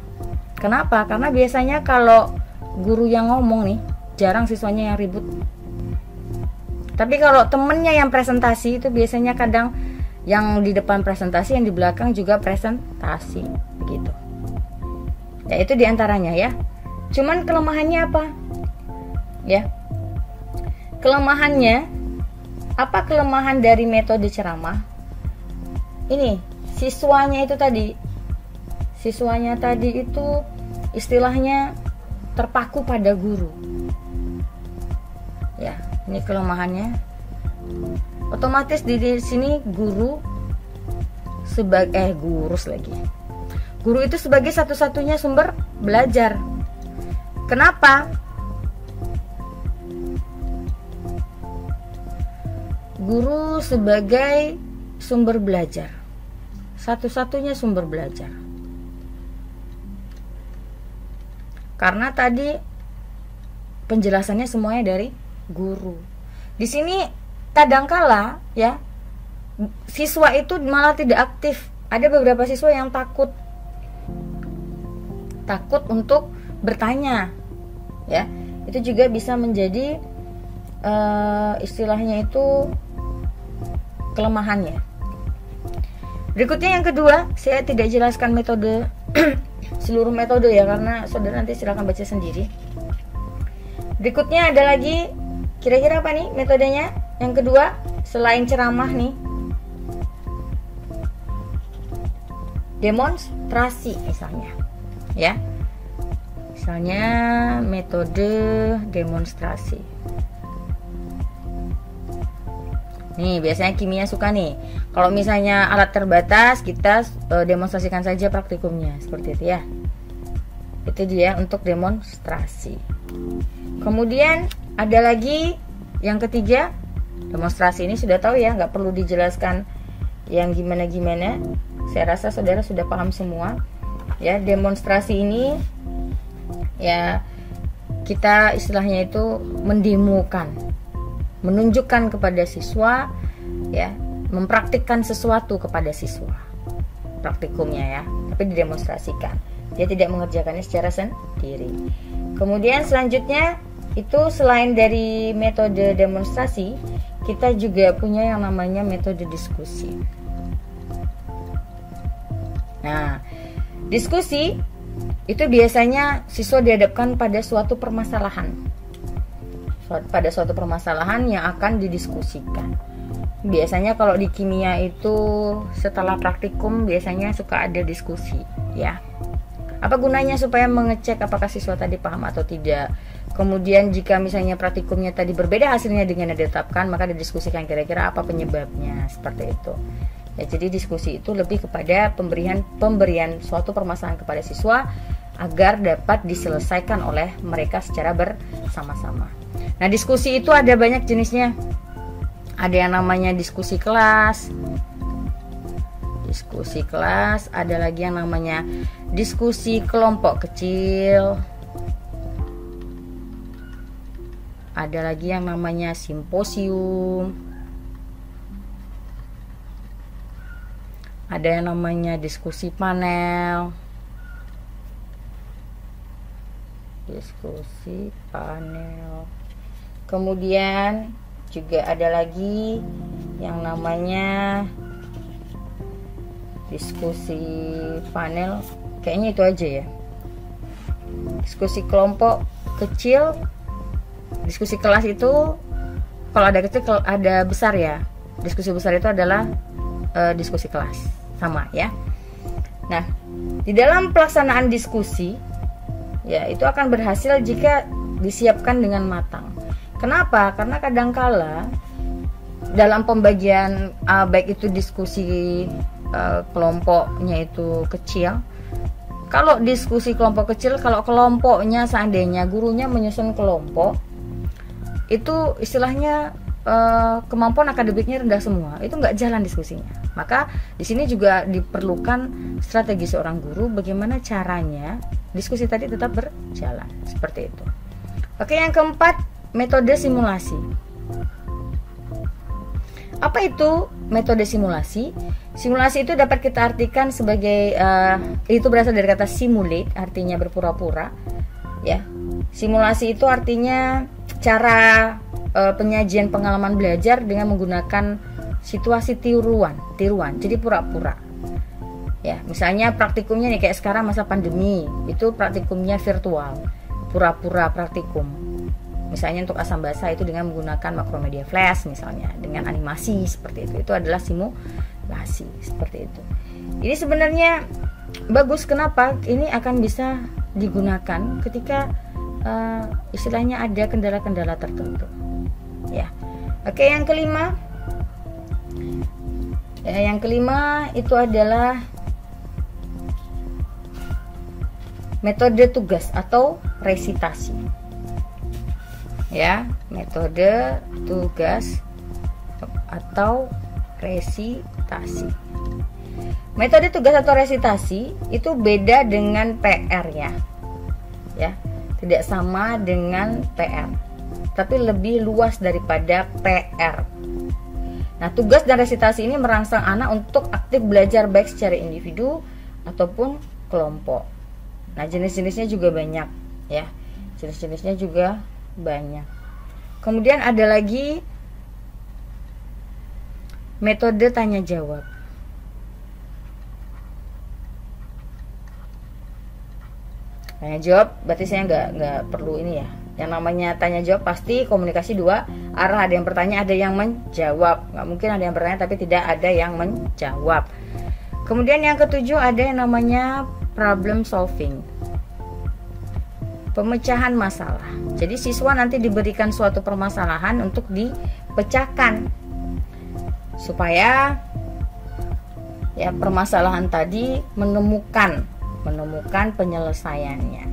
Speaker 2: Kenapa? Karena biasanya kalau guru yang ngomong nih, jarang siswanya yang ribut. Tapi kalau temennya yang presentasi itu biasanya kadang yang di depan presentasi, yang di belakang juga presentasi, begitu. Ya, itu diantaranya ya. Cuman kelemahannya apa? Ya, kelemahannya apa? Kelemahan dari metode ceramah ini, siswanya tadi itu istilahnya terpaku pada guru. Ya, ini kelemahannya. Otomatis di sini guru sebagai guru itu sebagai satu-satunya sumber belajar. Kenapa? Guru sebagai sumber belajar, satu-satunya sumber belajar. Karena tadi penjelasannya semuanya dari guru. Di sini kadangkala ya, siswa itu malah tidak aktif. Ada beberapa siswa yang takut untuk bertanya. Ya, itu juga bisa menjadi istilahnya itu kelemahannya. Berikutnya yang kedua, saya tidak jelaskan metode seluruh metode ya, karena saudara nanti silakan baca sendiri. Berikutnya ada lagi, kira-kira apa nih metodenya? Yang kedua, selain ceramah nih, demonstrasi misalnya. Ya. Misalnya metode demonstrasi. Nih, biasanya kimia suka nih. Kalau misalnya alat terbatas, kita demonstrasikan saja praktikumnya, seperti itu ya. Itu dia untuk demonstrasi. Kemudian ada lagi yang ketiga, demonstrasi ini sudah tahu ya, nggak perlu dijelaskan yang gimana-gimana. Saya rasa saudara sudah paham semua. Ya, demonstrasi ini ya kita istilahnya itu mendemokan, menunjukkan kepada siswa ya, mempraktikkan sesuatu kepada siswa, praktikumnya ya, tapi didemonstrasikan. Dia tidak mengerjakannya secara sendiri. Kemudian selanjutnya itu selain dari metode demonstrasi, kita juga punya yang namanya metode diskusi. Nah, diskusi itu biasanya siswa dihadapkan pada suatu permasalahan. Pada suatu permasalahan yang akan didiskusikan. Biasanya kalau di kimia itu setelah praktikum biasanya suka ada diskusi ya. Apa gunanya? Supaya mengecek apakah siswa tadi paham atau tidak. Kemudian jika misalnya praktikumnya tadi berbeda hasilnya dengan yang ditetapkan, maka didiskusikan kira-kira apa penyebabnya, seperti itu. Ya, jadi diskusi itu lebih kepada pemberian suatu permasalahan kepada siswa agar dapat diselesaikan oleh mereka secara bersama-sama. Nah, diskusi itu ada banyak jenisnya. Ada yang namanya diskusi kelas. Diskusi kelas, ada lagi yang namanya diskusi kelompok kecil. Ada lagi yang namanya simposium. Ada yang namanya diskusi panel. Diskusi panel. Kemudian juga ada lagi yang namanya diskusi panel. Kayaknya itu aja ya. Diskusi kelompok kecil. Diskusi kelas itu kalau ada kecil, kalau ada besar ya. Diskusi besar itu adalah diskusi kelas, sama ya. Nah, di dalam pelaksanaan diskusi ya itu akan berhasil jika disiapkan dengan matang. Kenapa? Karena kadangkala dalam pembagian baik itu diskusi kelompoknya itu kecil. Kalau diskusi kelompok kecil, kalau kelompoknya seandainya gurunya menyusun kelompok, itu istilahnya kemampuan akademiknya rendah semua, itu nggak jalan diskusinya. Maka di sini juga diperlukan strategi seorang guru bagaimana caranya diskusi tadi tetap berjalan, seperti itu. Oke, yang keempat, metode simulasi. Apa itu metode simulasi? Simulasi itu dapat kita artikan sebagai itu berasal dari kata simulate, artinya berpura-pura. Ya, simulasi itu artinya cara penyajian pengalaman belajar dengan menggunakan situasi tiruan. Jadi pura-pura. Ya, misalnya praktikumnya nih kayak sekarang masa pandemi, itu praktikumnya virtual, pura-pura praktikum. Misalnya untuk asam basa itu dengan menggunakan Macromedia Flash misalnya, dengan animasi seperti itu adalah simulasi seperti itu. Ini sebenarnya bagus, kenapa? Ini akan bisa digunakan ketika istilahnya ada kendala-kendala tertentu. Ya, oke, yang kelima, itu adalah metode tugas atau resitasi. Ya, metode tugas atau resitasi. Metode tugas atau resitasi itu beda dengan PR ya. Ya, tidak sama dengan PR, tapi lebih luas daripada PR. Nah, tugas dan resitasi ini merangsang anak untuk aktif belajar baik secara individu ataupun kelompok. Nah, jenis-jenisnya juga banyak ya. Jenis-jenisnya juga banyak. Kemudian ada lagi metode tanya jawab. Tanya jawab berarti saya nggak perlu ini ya. Yang namanya tanya jawab pasti komunikasi dua arah, ada yang bertanya, ada yang menjawab. Nggak mungkin ada yang bertanya tapi tidak ada yang menjawab. Kemudian yang ketujuh ada yang namanya problem solving, pemecahan masalah. Jadi siswa nanti diberikan suatu permasalahan untuk dipecahkan supaya ya permasalahan tadi menemukan penyelesaiannya.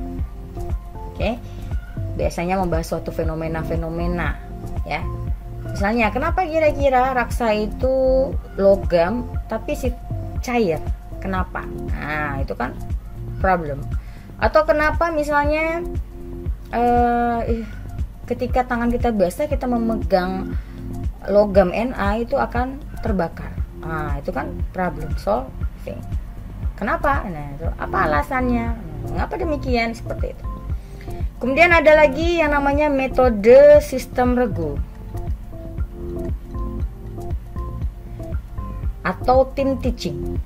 Speaker 2: Oke. Biasanya membahas suatu fenomena ya. Misalnya, kenapa kira-kira raksa itu logam tapi cair? Kenapa? Nah, itu kan problem. Atau kenapa misalnya ketika tangan kita basah kita memegang logam Na itu akan terbakar. Nah, itu kan problem solving. Kenapa? Nah, itu apa alasannya? Mengapa demikian? Seperti itu. Kemudian ada lagi yang namanya metode sistem regu atau team teaching.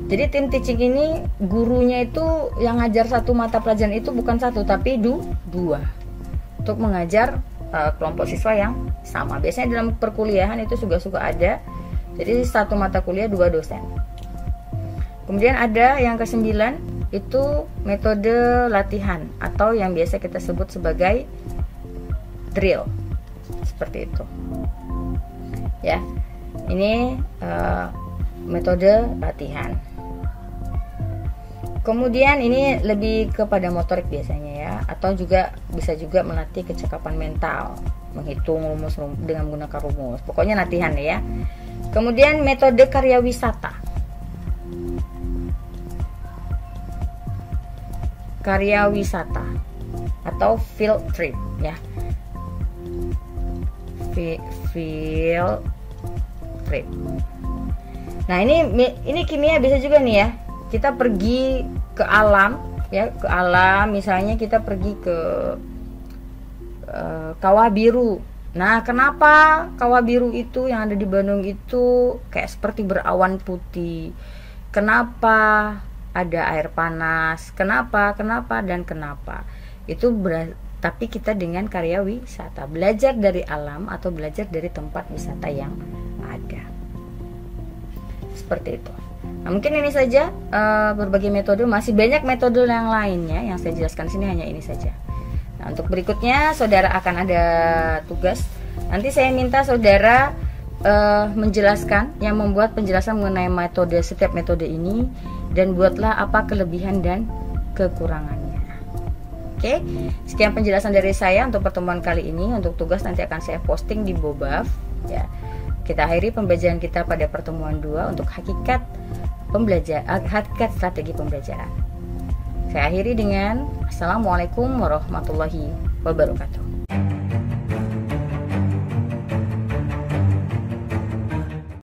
Speaker 2: Jadi team teaching ini gurunya itu yang ngajar satu mata pelajaran itu bukan satu tapi dua untuk mengajar kelompok siswa yang sama. Biasanya dalam perkuliahan itu juga suka ada. Jadi satu mata kuliah 2 dosen. Kemudian ada yang ke-9 itu metode latihan atau yang biasa kita sebut sebagai drill. Seperti itu. Ya. Ini metode latihan. Kemudian ini lebih kepada motorik biasanya ya, atau juga bisa juga melatih kecakapan mental, menghitung rumus dengan menggunakan rumus. Pokoknya latihan ya. Kemudian metode karya wisata. Karya wisata atau field trip ya. Field trip. Nah, ini kimia bisa juga nih ya. Kita pergi ke alam ya, ke alam misalnya kita pergi ke Kawah Biru. Nah, kenapa Kawah Biru itu yang ada di Bandung itu kayak seperti berawan putih? Kenapa ada air panas? Kenapa dan kenapa? Itu tapi kita dengan karya wisata, belajar dari alam atau belajar dari tempat wisata yang ada. Seperti itu. Nah, mungkin ini saja berbagai metode, masih banyak metode yang lainnya yang saya jelaskan sini, hanya ini saja. Nah, untuk berikutnya saudara akan ada tugas. Nanti saya minta saudara menjelaskan, yang membuat penjelasan mengenai metode, setiap metode ini, dan buatlah apa kelebihan dan kekurangannya. Oke, sekian penjelasan dari saya untuk pertemuan kali ini. Untuk tugas nanti akan saya posting di Bobaf ya. Kita akhiri pembelajaran kita pada pertemuan 2 untuk hakikat strategi pembelajaran. Saya akhiri dengan Assalamualaikum warahmatullahi wabarakatuh.